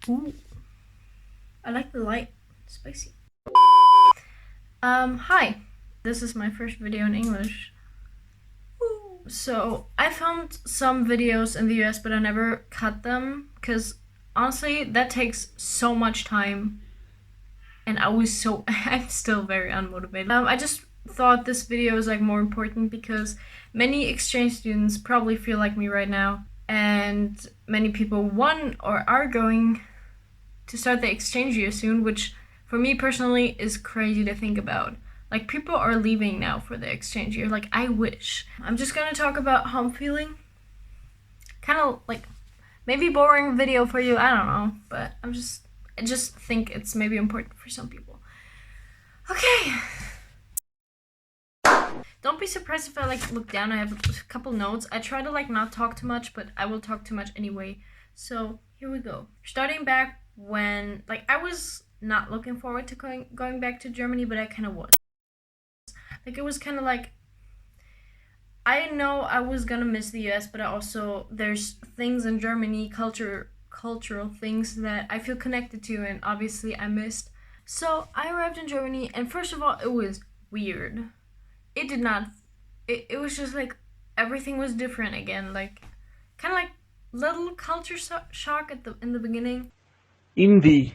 Ooh, I like the light. Spicy. Hi. This is my first video in English. So, I filmed some videos in the US, but I never cut them, because honestly, that takes so much time. And I'm still very unmotivated. I just thought this video is like more important because many exchange students probably feel like me right now. And many people want or are going to start the exchange year soon, which for me personally is crazy to think about. Like, people are leaving now for the exchange year. Like, I wish. I'm just gonna talk about how I'm feeling. Kind of like maybe boring video for you, I don't know, but I just think it's maybe important for some people. Okay. Don't be surprised if I like look down. I have a couple notes. I try to like not talk too much, but I will talk too much anyway. So here we go. Starting back when like I was not looking forward to going back to Germany, but I kind of was. Like, it was kind of like, I know I was gonna miss the US, but I also, there's things in Germany, cultural things that I feel connected to, and obviously I missed. So I arrived in Germany, and first of all, it was weird. It did not, it was just like everything was different again, like kind of like little culture shock in the beginning. In the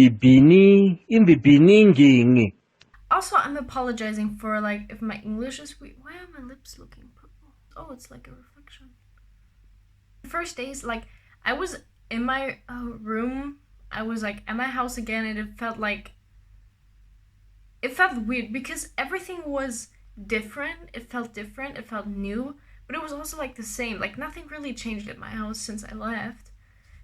beginning. Also, I'm apologizing for like if my English is weird. Why are my lips looking purple? Oh, it's like a reflection. The first days, like I was in my room, I was like at my house again, and it felt weird because everything was different. It felt different. It felt new, but it was also like the same. Like, nothing really changed at my house since I left.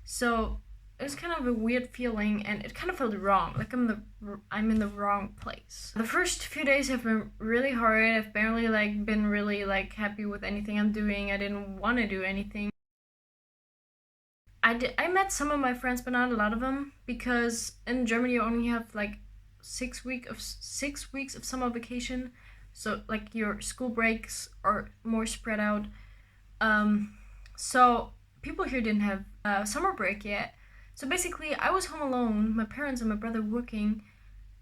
So it was kind of a weird feeling, and it kind of felt wrong. Like I'm in the wrong place. The first few days have been really hard. I've barely like been really like happy with anything I'm doing. I didn't want to do anything. I met some of my friends, but not a lot of them, because in Germany you only have like 6 weeks of summer vacation, so like your school breaks are more spread out. So people here didn't have summer break yet. So basically, I was home alone, my parents and my brother working,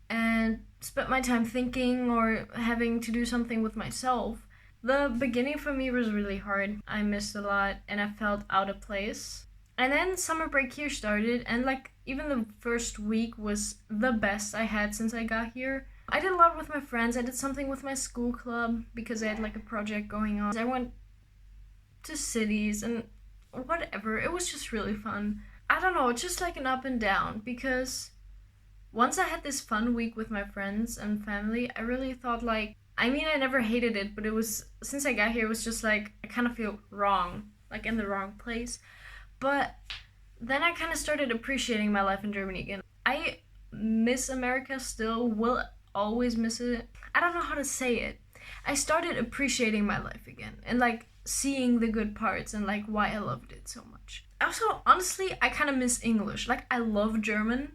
and spent my time thinking or having to do something with myself. The beginning for me was really hard. I missed a lot and I felt out of place. And then summer break here started, and like even the first week was the best I had since I got here. I did a lot with my friends. I did something with my school club because I had like a project going on. I went to cities and whatever. It was just really fun. I don't know, just like an up and down, because once I had this fun week with my friends and family, I really thought like, I mean, I never hated it, but it was, since I got here, it was just like, I kind of feel wrong, like in the wrong place. But then I kind of started appreciating my life in Germany again. I miss America still, will always miss it. I don't know how to say it. I started appreciating my life again and like seeing the good parts and like why I loved it so much. Also, honestly, I kind of miss English. Like, I love German.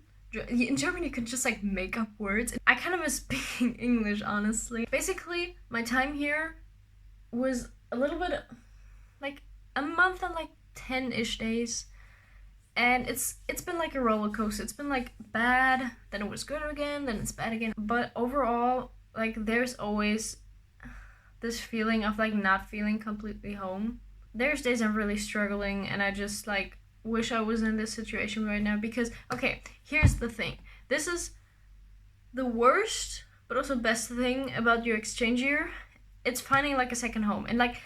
In German, you can just like make up words. I kind of miss speaking English, honestly. Basically, my time here was a little bit like a month and like 10-ish days, and it's been like a roller coaster. It's been like bad, then it was good again, then it's bad again. But overall, like, there's always this feeling of like not feeling completely home. There's days I'm really struggling, and I just like wish I was in this situation right now, because okay, here's the thing. This is the worst but also best thing about your exchange year. It's finding like a second home, and like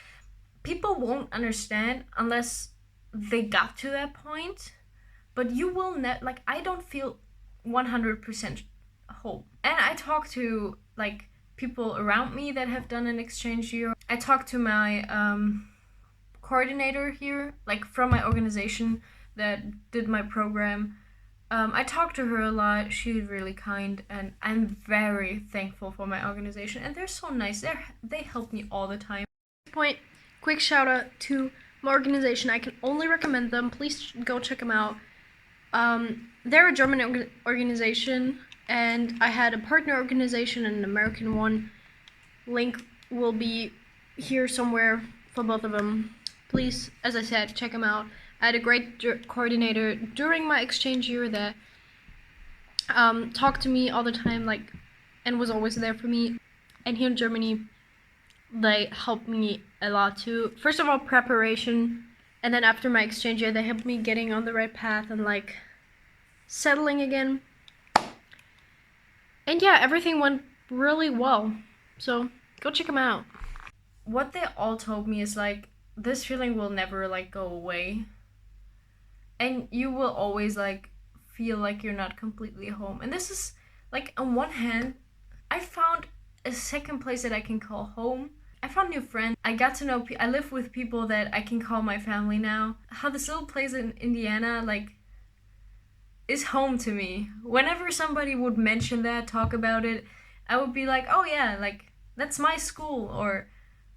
people won't understand unless they got to that point, but you will not, like, I don't feel 100% home. And I talk to like people around me that have done an exchange year. I talked to my coordinator here, like from my organization that did my program. I talked to her a lot. She's really kind, and I'm very thankful for my organization, and they're so nice. They help me all the time. Quick shout out to my organization. I can only recommend them. Please go check them out. They're a German organization, and I had a partner organization and an American one. Link will be here somewhere for both of them. Please, as I said, check them out. I had a great coordinator during my exchange year that talked to me all the time, like, and was always there for me. And here in Germany, they helped me a lot too. First of all, preparation, and then after my exchange year, they helped me getting on the right path and like settling again. And yeah, everything went really well. So go check them out. What they all told me is like, this feeling will never like go away. And you will always like feel like you're not completely home. And this is like, on one hand, I found a second place that I can call home. I found new friends. I got to know, I live with people that I can call my family now. How this little place in Indiana, like, is home to me. Whenever somebody would mention that, talk about it, I would be like, oh yeah, like, that's my school, or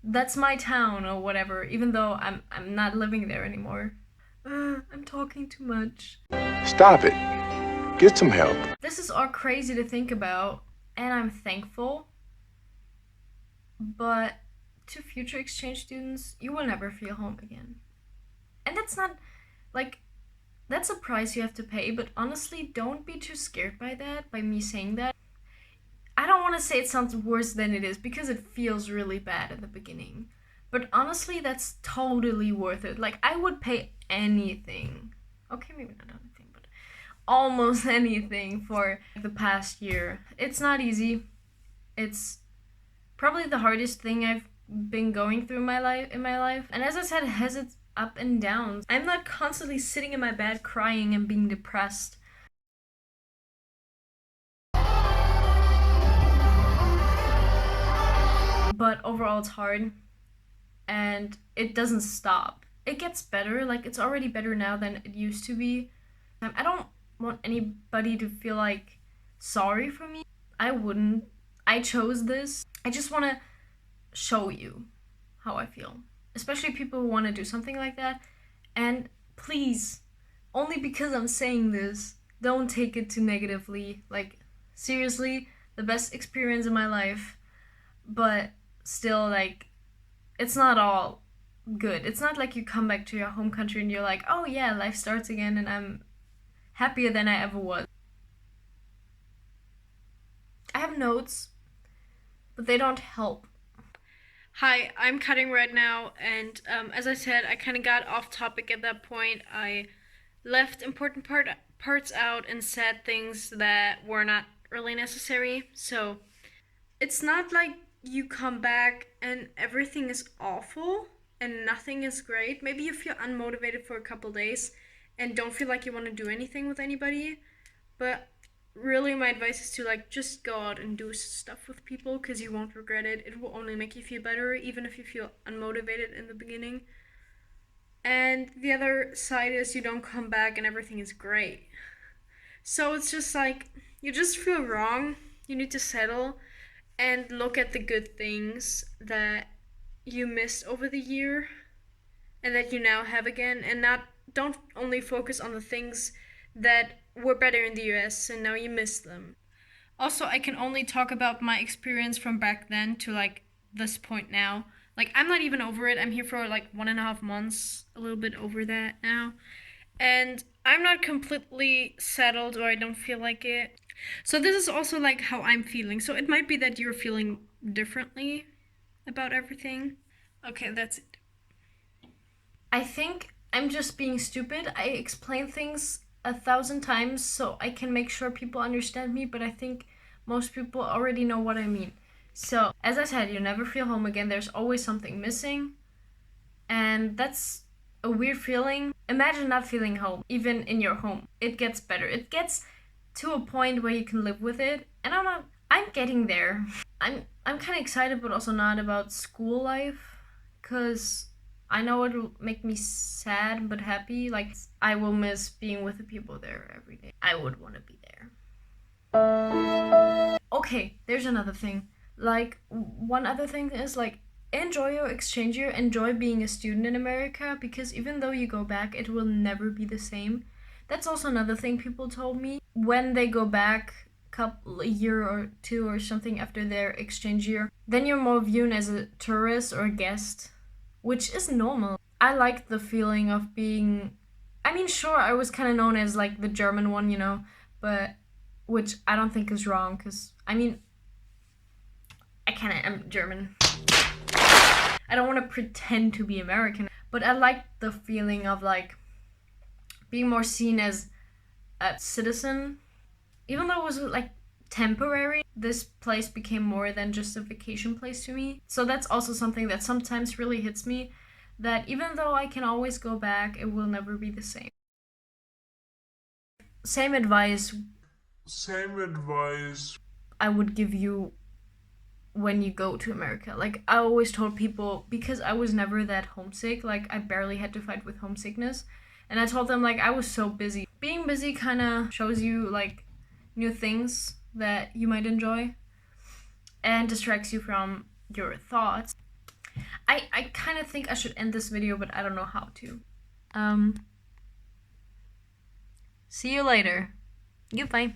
that's my town, or whatever, even though I'm not living there anymore. I'm talking too much. Stop it. Get some help. This is all crazy to think about, and I'm thankful. But to future exchange students, you will never feel home again. And that's not, like, that's a price you have to pay, but honestly, don't be too scared by that, by me saying that. I don't want to say it sounds worse than it is, because it feels really bad at the beginning. But honestly, that's totally worth it. Like, I would pay anything. Okay, maybe not anything, but almost anything for the past year. It's not easy. It's probably the hardest thing I've been going through in my life. And as I said, it has its up and downs. I'm not constantly sitting in my bed crying and being depressed. But overall, it's hard. And it doesn't stop. It gets better. Like, it's already better now than it used to be. I don't want anybody to feel like sorry for me. I wouldn't. I chose this. I just want to show you how I feel. Especially people who want to do something like that. And please, only because I'm saying this, don't take it too negatively. Like, seriously, the best experience in my life. But still, like, it's not all good. It's not like you come back to your home country and you're like, oh yeah, life starts again and I'm happier than I ever was. I have notes, but they don't help. Hi, I'm cutting right now, and as I said, I kind of got off topic at that point. I left important parts out and said things that were not really necessary. So it's not like you come back and everything is awful and nothing is great. Maybe you feel unmotivated for a couple days and don't feel like you want to do anything with anybody, but really my advice is to like just go out and do stuff with people, because you won't regret it. It will only make you feel better, even if you feel unmotivated in the beginning. And the other side is you don't come back and everything is great. So it's just like, you just feel wrong. You need to settle and look at the good things that you missed over the year and that you now have again, and don't only focus on the things that were better in the US and now you miss them. Also, I can only talk about my experience from back then to like this point now. Like, I'm not even over it. I'm here for like 1.5 months, a little bit over that now. And I'm not completely settled, or I don't feel like it. So this is also like how I'm feeling. So it might be that you're feeling differently about everything. Okay, that's it. I think I'm just being stupid. I explain things 1,000 times so I can make sure people understand me, but I think most people already know what I mean. So, as I said, you never feel home again. There's always something missing. And that's a weird feeling. Imagine not feeling home, even in your home. It gets better. It gets to a point where you can live with it. And I'm getting there. I'm kind of excited, but also not, about school life, because I know it will make me sad but happy. Like, I will miss being with the people there every day. I would want to be there. Okay, there's another thing. Like, one other thing is, like, enjoy your exchange year. Enjoy being a student in America, because even though you go back, it will never be the same. That's also another thing people told me. When they go back a year or two or something after their exchange year, then you're more viewed as a tourist or a guest, which is normal. I like the feeling of being I mean, sure, I was kind of known as like the German one, you know, but which I don't think is wrong because I mean, I kind of am German. I don't want to pretend to be American, but I like the feeling of like being more seen as a citizen. Even though it was like temporary, this place became more than just a vacation place to me. So that's also something that sometimes really hits me, that even though I can always go back, it will never be the same. Same advice I would give you when you go to America. Like I always told people, because I was never that homesick, like I barely had to fight with homesickness. And I told them like I was so busy. Being busy kind of shows you like new things that you might enjoy and distracts you from your thoughts. I kind of think I should end this video, but I don't know how to. See you later. Goodbye.